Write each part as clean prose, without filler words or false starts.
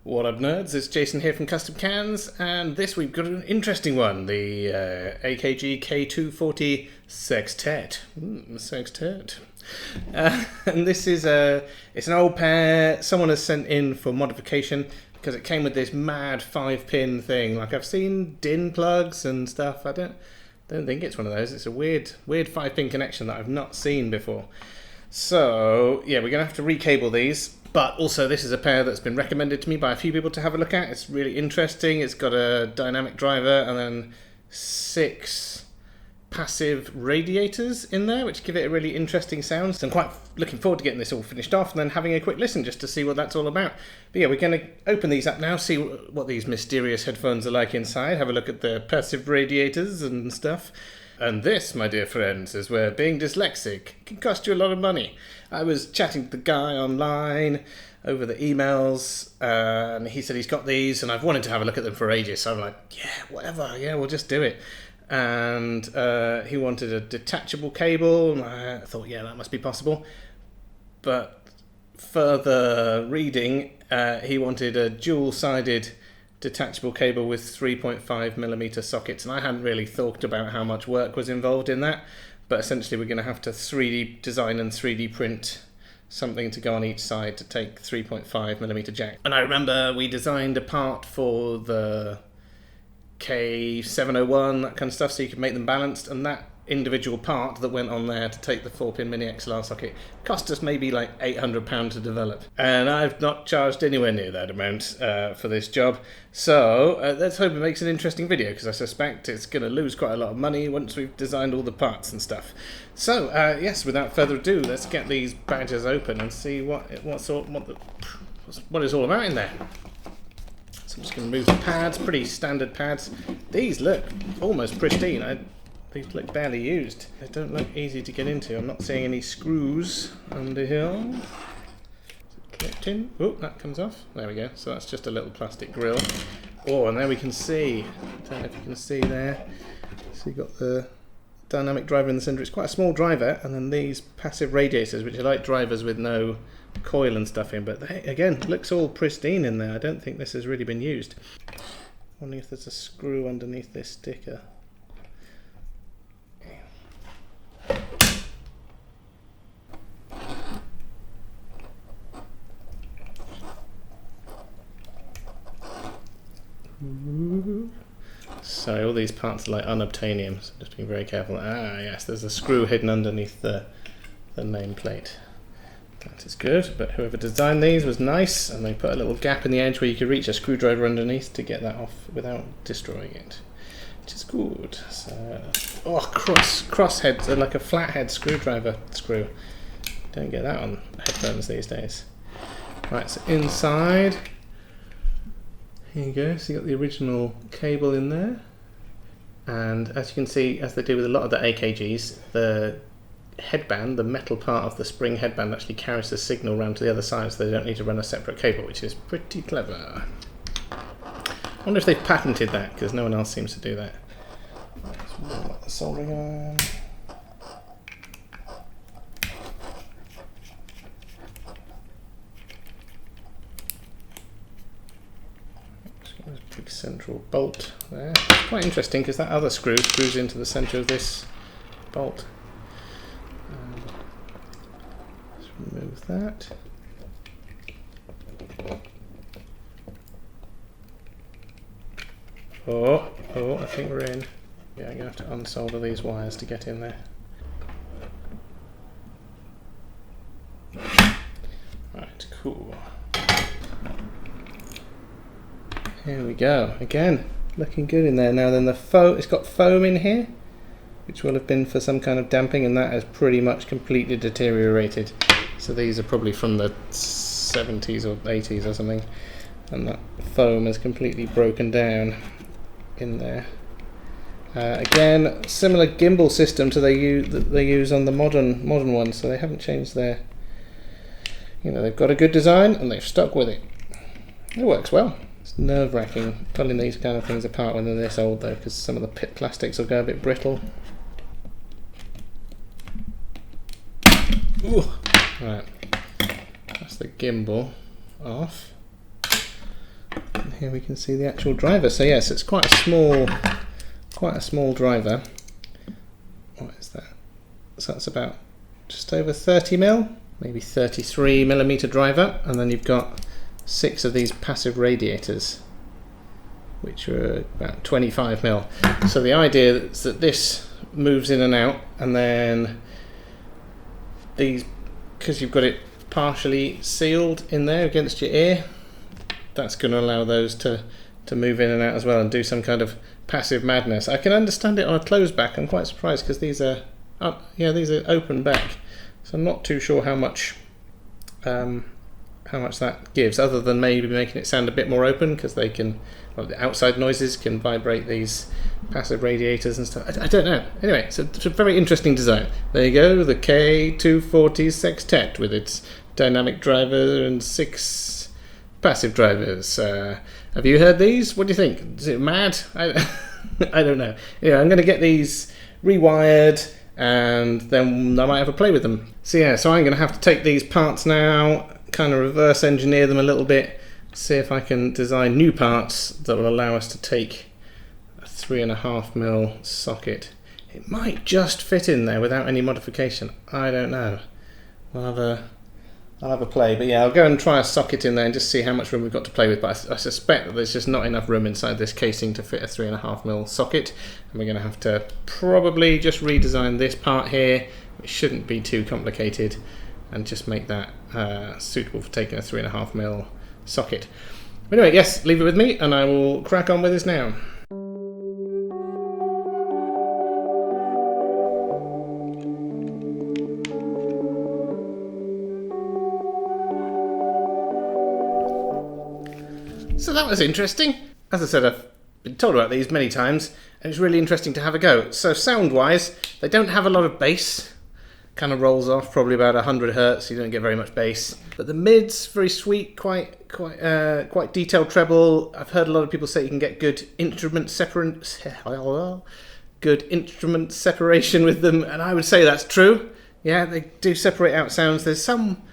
What up, nerds? It's Jason here from Custom Cans, and this week we've got an interesting one, the AKG K240 Sextett. Sextett. And this is it's an old pair someone has sent in for modification because it came with this mad 5-pin thing. Like, I've seen DIN plugs and stuff. I don't think it's one of those. It's a weird 5-pin connection that I've not seen before. So yeah, we're gonna have to recable these. But also, this is a pair that's been recommended to me by a few people to have a look at. It's really interesting. It's got a dynamic driver and then 6 passive radiators in there, which give it a really interesting sound. So I'm quite looking forward to getting this all finished off and then having a quick listen just to see what that's all about. But yeah, we're going to open these up now, see what these mysterious headphones are like inside, have a look at the passive radiators and stuff. And this, my dear friends, is where being dyslexic can cost you a lot of money. I was chatting to the guy online over the emails, and he said he's got these, and I've wanted to have a look at them for ages. So I'm like, yeah, whatever, yeah, we'll just do it. And he wanted a detachable cable, and I thought, yeah, that must be possible. But further reading, he wanted a dual-sided detachable cable with 3.5mm sockets, and I hadn't really thought about how much work was involved in that, but essentially we're going to have to 3D design and 3D print something to go on each side to take 3.5mm jack. And I remember we designed a part for the K701, that kind of stuff, so you could make them balanced, and that individual part that went on there to take the 4-pin mini XLR socket cost us maybe like £800 to develop, and I've not charged anywhere near that amount for this job. So let's hope it makes an interesting video, because I suspect it's going to lose quite a lot of money once we've designed all the parts and stuff. So yes, without further ado, let's get these badges open and see what it's all about in there. So I'm just going to move the pads, pretty standard pads. These look almost pristine. These look barely used. They don't look easy to get into. I'm not seeing any screws under here. Clipped in. Oh, that comes off. There we go. So that's just a little plastic grill. Oh, and there we can see. I don't know if you can see there. So you've got the dynamic driver in the center. It's quite a small driver, and then these passive radiators, which are like drivers with no coil and stuff in. But they, again, looks all pristine in there. I don't think this has really been used. Wondering if there's a screw underneath this sticker. Sorry, all these parts are like unobtainium, so just being very careful. Ah, yes, there's a screw hidden underneath the nameplate. That is good, but whoever designed these was nice, and they put a little gap in the edge where you could reach a screwdriver underneath to get that off without destroying it, which is good. So, oh, cross head, like a flathead screwdriver screw. Don't get that on headphones these days. Right, so inside, here you go. So you got the original cable in there, and as you can see, as they do with a lot of the AKGs, the headband, the metal part of the spring headband, actually carries the signal around to the other side, so they don't need to run a separate cable, which is pretty clever. I wonder if they've patented that, because no one else seems to do that. Let's roll the soldering on. Big central bolt there. It's quite interesting because that other screw screws into the center of this bolt. Let's remove that. Oh, I think we're in. Yeah, I'm going to have to unsolder these wires to get in there. Right, cool. Here we go. Again, looking good in there. Now then, the foam, it's got foam in here, which will have been for some kind of damping, and that has pretty much completely deteriorated. So these are probably from the 70s or 80s or something, and that foam has completely broken down in there. Again, similar gimbal system to that they use on the modern ones, so they haven't changed their. They've got a good design and they've stuck with it. It works well. It's nerve-wracking pulling these kind of things apart when they're this old though, because some of the pit plastics will go a bit brittle. Ooh. Right, that's the gimbal off. here we can see the actual driver. So yes, it's quite a small driver. What is that? So that's about just over 30mm, maybe 33mm driver, and then you've got 6 of these passive radiators, which are about 25mm. So the idea is that this moves in and out, and then these, because you've got it partially sealed in there against your ear, that's going to allow those to move in and out as well and do some kind of passive madness. I can understand it on a closed back. I'm quite surprised because these are open back, so I'm not too sure how much that gives, other than maybe making it sound a bit more open, because they can, well, the outside noises can vibrate these passive radiators and stuff. I don't know. Anyway, it's a very interesting design. There you go, the K240 Sextett with its dynamic driver and 6 passive drivers. Have you heard these? What do you think? Is it mad? I don't know. Yeah, I'm going to get these rewired, and then I might have a play with them. So yeah, so I'm going to have to take these parts now, kind of reverse engineer them a little bit, see if I can design new parts that will allow us to take a 3.5mm socket. It might just fit in there without any modification. I don't know. I'll have a play, but yeah, I'll go and try a socket in there and just see how much room we've got to play with. But I suspect that there's just not enough room inside this casing to fit a 3.5mm socket, and we're going to have to probably just redesign this part here. It shouldn't be too complicated, and just make that suitable for taking a 3.5mm socket. But anyway, yes, leave it with me, and I will crack on with this now. So that was interesting. As I said, I've been told about these many times, and it's really interesting to have a go. So sound-wise, they don't have a lot of bass. Kind of rolls off, probably about 100 hertz. You don't get very much bass. But the mid's very sweet, quite detailed treble. I've heard a lot of people say you can get good instrument separation with them, and I would say that's true. Yeah, they do separate out sounds. There's some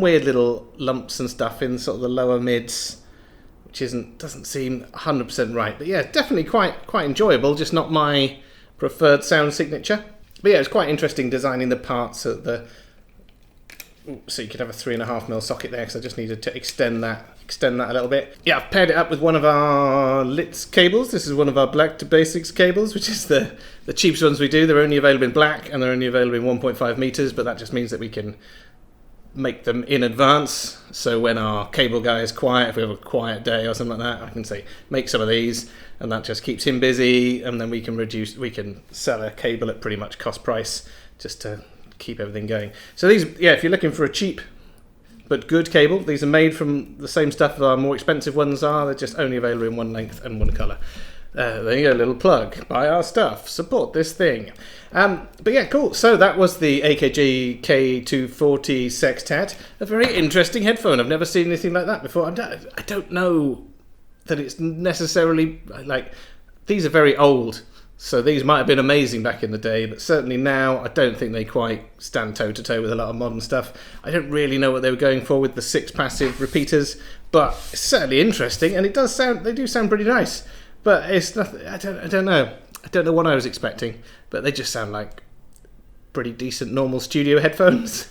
weird little lumps and stuff in sort of the lower mids, which doesn't seem 100% right. But yeah, definitely quite enjoyable, just not my preferred sound signature. But yeah, it's quite interesting designing the parts at so you could have a 3.5mm socket there, because I just needed to extend that a little bit. Yeah, I've paired it up with one of our LITS cables. This is one of our Black to Basics cables, which is the cheapest ones we do. They're only available in black, and they're only available in 1.5 meters, but that just means that we can make them in advance, so when our cable guy is quiet, if we have a quiet day or something like that, I can say make some of these, and that just keeps him busy, and then we can sell a cable at pretty much cost price just to keep everything going. So these, yeah, if you're looking for a cheap but good cable, these are made from the same stuff that our more expensive ones are. They're just only available in one length and one colour. There you go, little plug. Buy our stuff. Support this thing. But yeah, cool. So that was the AKG K240 Sextett. A very interesting headphone. I've never seen anything like that before. I don't know that it's necessarily like, these are very old, so these might have been amazing back in the day, but certainly now I don't think they quite stand toe to toe with a lot of modern stuff. I don't really know what they were going for with the 6 passive repeaters, but it's certainly interesting, and they do sound pretty nice. But it's nothing. I don't know. I don't know what I was expecting, but they just sound like pretty decent normal studio headphones.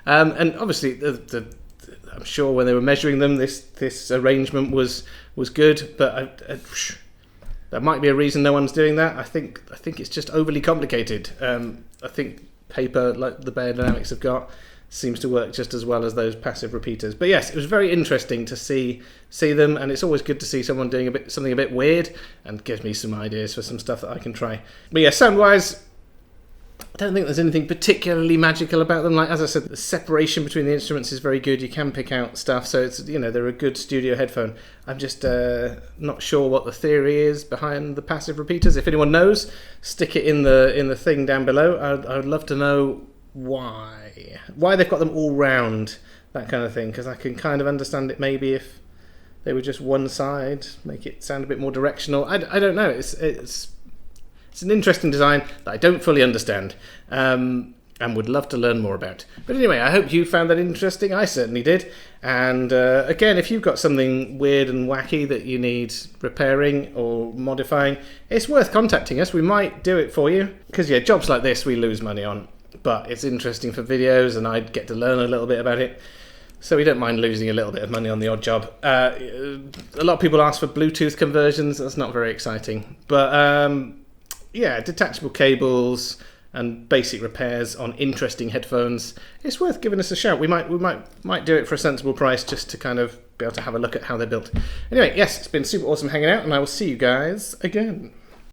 And obviously, I'm sure when they were measuring them, this arrangement was good. But that might be a reason no one's doing that. I think it's just overly complicated. I think paper, like the Beyerdynamics have got, seems to work just as well as those passive repeaters. But yes, it was very interesting to see them, and it's always good to see someone doing something a bit weird, and gives me some ideas for some stuff that I can try. But yeah, sound-wise, I don't think there's anything particularly magical about them. Like, as I said, the separation between the instruments is very good. You can pick out stuff, so it's, they're a good studio headphone. I'm just not sure what the theory is behind the passive repeaters. If anyone knows, stick it in the thing down below. I would love to know why they've got them all round, that kind of thing, because I can kind of understand it maybe if they were just one side, make it sound a bit more directional. I don't know. It's an interesting design that I don't fully understand. and would love to learn more about. But anyway, I hope you found that interesting. I certainly did. And again, if you've got something weird and wacky that you need repairing or modifying, it's worth contacting us. We might do it for you. Because yeah, jobs like this we lose money on, but it's interesting for videos and I'd get to learn a little bit about it. So we don't mind losing a little bit of money on the odd job. A lot of people ask for Bluetooth conversions. That's not very exciting. But yeah, detachable cables and basic repairs on interesting headphones. It's worth giving us a shout. We might do it for a sensible price just to kind of be able to have a look at how they're built. Anyway, yes, it's been super awesome hanging out, and I will see you guys again.